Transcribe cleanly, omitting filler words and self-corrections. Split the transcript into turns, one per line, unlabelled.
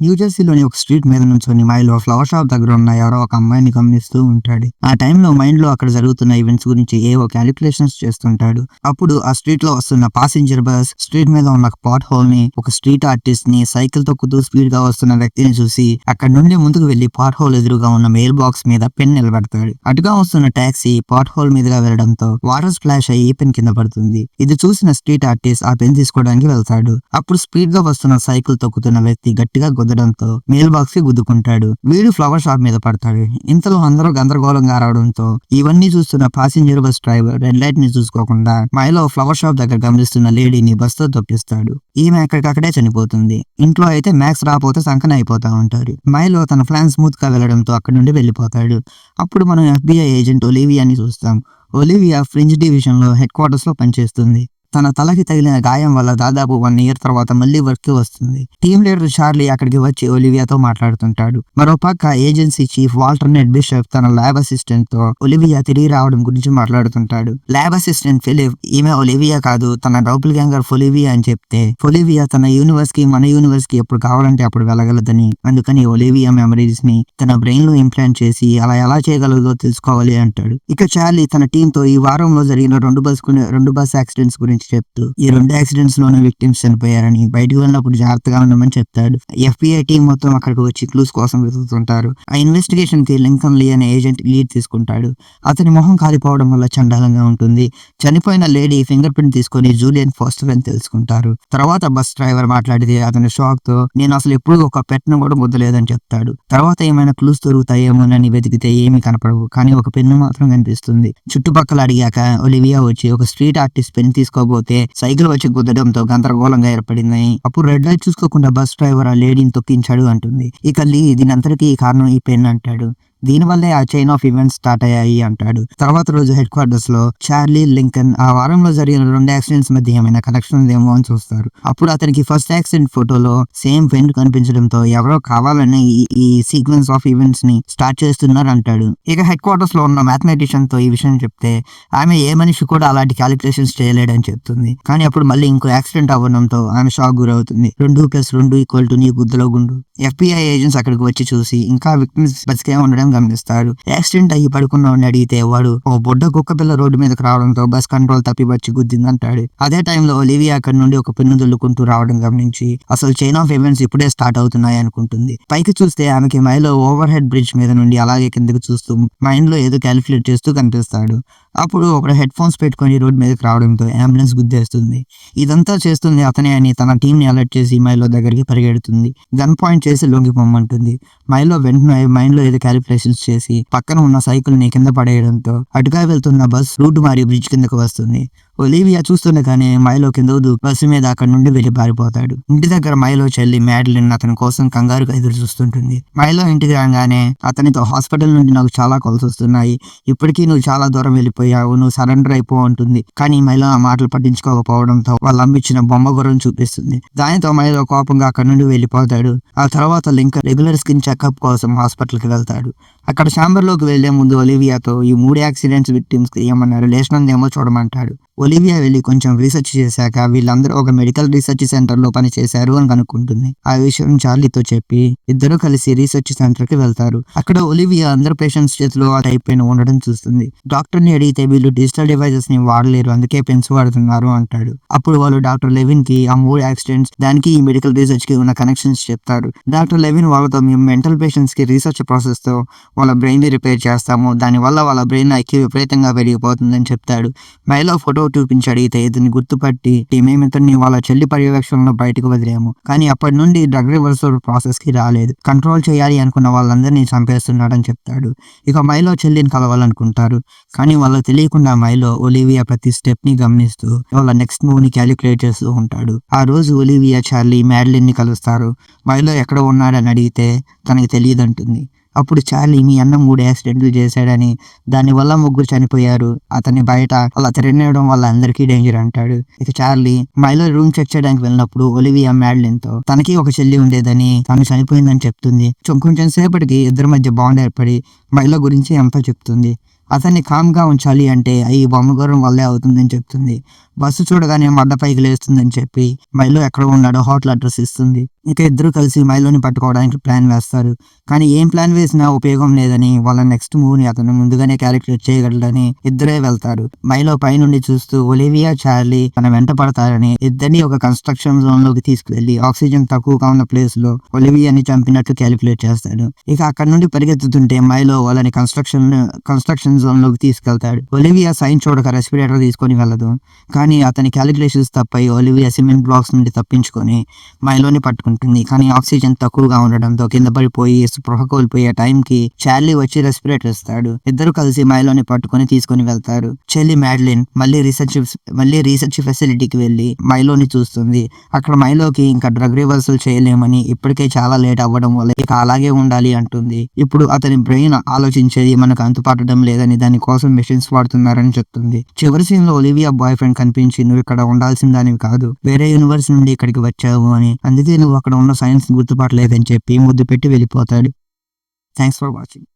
న్యూజెర్సీలోని ఒక స్ట్రీట్ మీద నుంచొని మైలో ఫ్లవర్ షాప్ దగ్గర ఉన్న ఎవరో ఒక అమ్మాయిని గమనిస్తూ ఉంటాడు. ఆ టైంలో మైండ్ లో అక్కడ జరుగుతున్న ఈవెంట్స్ గురించి ఏవో క్యాలిక్యులేషన్స్ చేస్తుంటాడు. అప్పుడు ఆ స్ట్రీట్ లో వస్తున్న పాసింజర్ బస్, స్ట్రీట్ మీద ఉన్న పాట్ హోల్ ని, ఒక స్ట్రీట్ ఆర్టిస్ట్ ని, సైకిల్ తొక్కుతూ స్పీడ్ గా వస్తున్న వ్యక్తిని చూసి అక్కడ నుండి ముందుకు వెళ్లి పాట్ హోల్ ఎదురుగా ఉన్న మెయిల్ బాక్స్ మీద పెన్ నిలబెడతాడు. అటుగా వస్తున్న టాక్సీ పాట్ హోల్ మీదుగా వెళ్లడంతో వాటర్ స్ప్లాష్ అయ్యి పెన్ కింద పడుతుంది. ఇది చూసిన స్ట్రీట్ ఆర్టిస్ట్ ఆ పెన్ తీసుకోవడానికి వెళ్తాడు. అప్పుడు స్పీడ్ గా వస్తున్న సైకిల్ తొక్కుతున్న వ్యక్తి గట్టిగా గుద్దడంతో మెయిల్ బాక్స్ కి గుద్దుకుంటాడు. వీడు ఫ్లవర్ షాప్ మీద పడతాడు. ఇంతలో అందరూ గందరగోళంగా రావడంతో ఇవన్నీ చూస్తున్న passenger bus driver red light ని చూసుకోకుండా మైలో ఫ్లవర్ షాప్ దగ్గర గమనిస్తున్న లేడీని బస్ తో తప్పిస్తాడు. ఈమె అక్కడికక్కడే చనిపోతుంది. ఇంట్లో అయితే మ్యాక్స్ రాపోతే సంకన అయిపోతా ఉంటారు. మైలో తన ప్లాన్ స్మూత్ గా వెళ్లడంతో అక్కడి నుండి వెళ్లిపోతాడు. అప్పుడు మనం FBI ఏజెంట్ ఒలివియాని చూస్తాం. ఒలివియా ఫ్రింజ్ డివిజన్ లో హెడ్ క్వార్టర్స్ లో పనిచేస్తుంది. తన తలకి తగిలిన గాయం వల్ల దాదాపు 1 ఇయర్ తర్వాత మళ్ళీ వర్క్ కి వస్తుంది. టీమ్ లీడర్ చార్లీ అక్కడికి వచ్చి ఒలివియాతో మాట్లాడుతుంటాడు. మరో పక్క ఏజెన్సీ చీఫ్ వాల్టర్ నెట్ బిషప్ తన ల్యాబ్ అసిస్టెంట్ తో ఒలివియా తిరిగి రావడం గురించి మాట్లాడుతుంటాడు. ల్యాబ్ అసిస్టెంట్ ఫిలిప్ ఈమె ఒలివియా కాదు, తన డబుల్ గ్యాంగర్ ఫొలివియా అని చెప్తే ఫొలివియా తన యూనివర్స్ కి మన యూనివర్స్ కి ఎప్పుడు కావాలంటే అప్పుడు వెళ్ళగలదని, అందుకని ఒలివియా మెమరీస్ ని తన బ్రెయిన్ లో ఇంప్లాంట్ చేసి అలా ఎలా చేయగలదో తెలుసుకోవాలి అంటాడు. ఇక చార్లీ తన టీమ్ తో ఈ వారంలో జరిగిన రెండు బస్ యాక్సిడెంట్స్ గురించి చెప్తూ ఈ 2 యాక్సిడెంట్స్ లోనే విక్టిమ్స్ చనిపోయారని, బయటకు వెళ్ళినప్పుడు జాగ్రత్తగా ఉండమని చెప్తాడు. FBI టీం మొత్తం అక్కడికి వచ్చి క్లూస్ కోసం వెతుకుతుంటారు. ఆ ఇన్వెస్టిగేషన్ కి లింకన్ లీ అనే ఏజెంట్ లీడ్ తీసుకుంటాడు. అతని మొహం కాలిపోవడం వల్ల చండాలంగా ఉంటుంది. చనిపోయిన లేడీ ఫింగర్ ప్రింట్ తీసుకొని జూలియన్ ఫాస్టర్ అని తెలుసుకుంటారు. తర్వాత బస్ డ్రైవర్ మాట్లాడితే అతని షాక్ తో నేను అసలు ఎప్పుడు ఒక పెట్ ను కూడా ముద్దలేదని చెప్తాడు. తర్వాత ఏమైనా క్లూస్ దొరుకుతాయేమోనని వెతికితే ఏమీ కనపడవు, కానీ ఒక పెన్ను మాత్రం కనిపిస్తుంది. చుట్టుపక్కల అడిగాక ఒలివియా వచ్చి ఒక స్ట్రీట్ ఆర్టిస్ట్ పెన్ తీసుకోబోతే సైకిల్ వచ్చి గుద్దడంతో గందరగోళంగా ఏర్పడింది. అప్పుడు రెడ్ లైట్ చూసుకోకుండా బస్ డ్రైవర్ ఆ లేడీని తొక్కించాడు అంటుంది. ఇక లీ దీనంతటికీ కారణం ఈ పెన్ అంటాడు. దీనివల్లే ఆ చైన్ ఆఫ్ ఈవెంట్స్ స్టార్ట్ అయ్యాయి అంటాడు. తర్వాత రోజు హెడ్ క్వార్టర్స్ లో చార్లీ, లింకన్ ఆ వారంలో జరిగిన 2 యాక్సిడెంట్స్ మధ్య ఏమైనా కనెక్షన్ ఉందేమో అని చూస్తారు. అప్పుడు అతనికి ఫస్ట్ యాక్సిడెంట్ ఫోటోలో సేమ్ పెన్ కనిపించడంతో ఎవరో కావాలని ఈ సీక్వెన్స్ ఆఫ్ ఈవెంట్స్ ని స్టార్ట్ చేస్తున్నారు అంటాడు. ఇక హెడ్ క్వార్టర్స్ లో ఉన్న మ్యాథమెటిషియన్ తో ఈ విషయం చెప్తే ఆమె ఏ మనిషి కూడా అలాంటి క్యాలిక్యులేషన్స్ చేయలేడని చెప్తుంది. కానీ అప్పుడు మళ్ళీ ఇంకో యాక్సిడెంట్ అవ్వడంతో ఆమె షాక్ గురవుతుంది. 2+2 నీ గుద్దులో గుండు. FBI ఏజెంట్స్ అక్కడికి వచ్చి చూసి ఇంకా విక్టిమ్స్ బతికే ఉండడం గమనిస్తాడు. యాక్సిడెంట్ అయ్యి పడుకున్నవాడిని అడిగితే వాడు ఓ బొడ్డ కుక్క పిల్ల రోడ్డు మీదకి రావడంతో బస్ కంట్రోల్ తప్పి వచ్చి గుద్దిందంటాడు. అదే టైంలో ఒలివియా అక్కడి నుండి ఒక పెన్ను దొల్లుకుంటూ రావడం గమనించి అసలు చైన్ ఆఫ్ ఈవెంట్స్ ఇప్పుడే స్టార్ట్ అవుతున్నాయి అనుకుంటుంది. పైకి చూస్తే ఆమెకి మైలో ఓవర్ హెడ్ బ్రిడ్జ్ మీద నుండి అలాగే కిందకి చూస్తూ మైండ్ లో ఏదో క్యాలిక్యులేట్ చేస్తూ కనిపిస్తాడు. అప్పుడు ఒకడు హెడ్ ఫోన్స్ పెట్టుకుని రోడ్డు మీదకి రావడంతో అంబులెన్స్ గుద్దేస్తుంది. ఇదంతా చేస్తుంది అతనే అని తన టీం ని అలర్ట్ చేసి మైలో దగ్గరికి పరిగెడుతుంది. గన్ పాయింట్ చేసి లొంగిపోమ్మంటుంది. మైలో వెంటనే మైండ్ లో ఏదో క్యాలిక్యులేషన్స్ చేసి పక్కన ఉన్న సైకిల్ ని కింద పడేయడంతో అటుగా వెళ్తున్న బస్ రూట్ మారి బ్రిడ్జ్ కిందకు వస్తుంది. ఒలివియా చూస్తుండగానే మైలో కింద బస్సు మీద అక్కడి నుండి వెళ్లి పారిపోతాడు. ఇంటి దగ్గర మైలో చెల్లి మ్యాడ్లిన్ అతని కోసం కంగారుగా ఎదురు చూస్తుంటుంది. మైలో ఇంటికి రాగానే అతనితో హాస్పిటల్ నుండి నాకు చాలా కాల్స్ వస్తున్నాయి, ఇప్పటికీ నువ్వు చాలా దూరం వెళ్ళిపోయావు, నువ్వు సరెండర్ అయిపో ఉంటుంది. కానీ మైలో ఆ మాటలు పట్టించుకోకపోవడంతో వాళ్ళ అమ్మిచ్చిన బొమ్మ గుర్రం చూపిస్తుంది. దానితో మైలో కోపంగా అక్కడి నుండి వెళ్ళిపోతాడు. ఆ తర్వాత లింకన్ రెగ్యులర్ స్కిన్ చెకప్ కోసం హాస్పిటల్ కి వెళ్తాడు. అక్కడ ఛాంబర్ లోకి వెళ్లే ముందు ఒలివియాతో ఈ 3 యాక్సిడెంట్స్ విక్టిమ్స్ కి ఏమన్నా రిలేషన్ ఉందేమో చూడమంటాడు. ఒలివియా వెళ్లి కొంచెం రీసెర్చ్ చేశాక వీళ్ళందరూ ఒక మెడికల్ రీసెర్చ్ సెంటర్ లో పని చేశారు అని కనుక్కుంటుంది. ఆ విషయం చార్లీతో చెప్పి ఇద్దరు కలిసి రీసెర్చ్ సెంటర్ కి వెళ్తారు. అక్కడ ఒలివియా అందరు పేషెంట్స్ చేతిలో ఆ టైప్ పెన్ ఉండడం చూస్తుంది. డాక్టర్ ని అడిగితే వీళ్ళు డిజిటల్ డివైజెస్ ని వాడలేరు, అందుకే పెన్స్ వాడుతున్నారు అంటాడు. అప్పుడు వాళ్ళు డాక్టర్ లెవిన్ కి ఆ 3 యాక్సిడెంట్స్ దానికి ఈ మెడికల్ రీసెర్చ్ కి ఉన్న కనెక్షన్స్ చెప్తారు. డాక్టర్ లెవిన్ వాళ్ళతో మేము మెంటల్ పేషెంట్స్ కి రీసెర్చ్ ప్రాసెస్ తో వాళ్ళ బ్రెయిన్ ని రిపేర్ చేస్తాము, దాని వల్ల వాళ్ళ బ్రెయిన్ ఐక్యూ విపరీతంగా పెరిగిపోతుందని చెప్తాడు. మైలో ఫోటో చూపించి అడిగితే ఇతన్ని గుర్తుపట్టి మేము ఇతన్ని వాళ్ళ చెల్లి పర్యవేక్షణలో బయటకు వదిలేము, కానీ అప్పటి నుండి డ్రగ్ రివర్సల్ ప్రాసెస్ కి రాలేదు, కంట్రోల్ చేయాలి అనుకున్న వాళ్ళందరినీ చంపేస్తున్నాడని చెప్తాడు. ఇక మైలో చెల్లిని కలవాలనుకుంటారు, కానీ వాళ్ళకి తెలియకుండా మైలో ఒలివియా ప్రతి స్టెప్ ని గమనిస్తూ వాళ్ళ నెక్స్ట్ మూవ్ ని క్యాలిక్యులేట్ చేస్తూ ఉంటాడు. ఆ రోజు ఒలివియా, చార్లీ మ్యాడ్లిన్ ని కలుస్తారు. మైలో ఎక్కడ ఉన్నాడని అడిగితే తనకి తెలియదంటుంది. అప్పుడు చార్లీ మీ అన్న 3 యాక్సిడెంట్లు చేశాడని, దానివల్ల 3 చనిపోయారు, అతన్ని బయట అలా తిరగనివ్వడం వల్ల అందరికీ డేంజర్ అంటాడు. ఇక చార్లీ మైలో రూమ్ చెక్ చేయడానికి వెళ్ళినప్పుడు ఒలివియా మ్యాడ్లిన్ తో తనకి ఒక చెల్లి ఉండేదని, తను చనిపోయిందని చెప్తుంది. కొంచెం సేపటికి ఇద్దరి మధ్య బాండ్ ఏర్పడి మైలో గురించి అంతా చెప్తుంది. అతన్ని కామ్ గా ఉంచాలి అంటే ఈ బొమ్మగుర్రం వల్లే అవుతుందని చెప్తుంది. బస్సు చూడగానే మడ్డ పైకి లేస్తుందని చెప్పి మైలో ఎక్కడ ఉన్నాడో హోటల్ అడ్రస్ ఇస్తుంది. ఇక ఇద్దరు కలిసి మైలోని పట్టుకోవడానికి ప్లాన్ వేస్తారు. కానీ ఏం ప్లాన్ వేసినా ఉపయోగం లేదని, వాళ్ళ నెక్స్ట్ మూవ్ ని అతను ముందుగానే క్యాలిక్యులేట్ చేయగలడని ఇద్దరే వెళ్తారు. మైలో పైనుండి చూస్తూ ఒలివియా, చార్లీ తన వెంట పడతారని ఇద్దరిని ఒక కన్స్ట్రక్షన్ జోన్ లోకి తీసుకువెళ్లి ఆక్సిజన్ తక్కువగా ఉన్న ప్లేస్ లో ఒలివియాని చంపినట్టు క్యాలిక్యులేట్ చేస్తాడు. ఇక అక్కడ నుండి పరిగెత్తుతుంటే మైలో వాళ్ళని కన్స్ట్రక్షన్ జోన్ లోకి తీసుకెళ్తాడు. ఒలివియా సైన్ చూడక రెస్పిరేటర్ తీసుకొని వెళ్ళదు. కానీ అతని క్యాలిక్యులేషన్స్ తప్పై ఒలివియా సిమెంట్ బ్లాక్స్ నుండి తప్పించుకొని మైలోని పట్టుకుంటుంది. కానీ ఆక్సిజన్ తక్కువగా ఉండడంతో కింద పడిపోయి స్పృహ కోల్పోయే టైంకి చార్లీ వచ్చి రెస్పిరేటర్ ఇస్తాడు. ఇద్దరు కలిసి మైలోని పట్టుకొని తీసుకొని వెళ్తారు. చెల్లి మ్యాడ్లిన్ మళ్ళీ రీసెర్చ్ ఫెసిలిటీకి వెళ్లి మైలోని చూస్తుంది. అక్కడ మైలోకి ఇంకా డ్రగ్ రివర్సల్ చేయలేమని, ఇప్పటికే చాలా లేట్ అవ్వడం వల్ల ఇక అలాగే ఉండాలి అంటుంది. ఇప్పుడు అతని బ్రెయిన్ ఆలోచించేది మనకు అంతుపట్టడం లేదని, దానికోసం మెషిన్స్ వాడుతున్నారని చెప్తుంది. చివరి సీన్ లో ఒలివియా బాయ్ ఫ్రెండ్ కనిపించి నువ్వు ఇక్కడ ఉండాల్సిన దానివి కాదు, వేరే యూనివర్స్ నుండి ఇక్కడికి వచ్చావు అని, అందుకే నువ్వు అక్కడ ఉన్న సైన్స్ గుర్తుపట్టలేదని చెప్పి ముద్దు పెట్టి వెళ్ళిపోతాడు. Thanks for watching.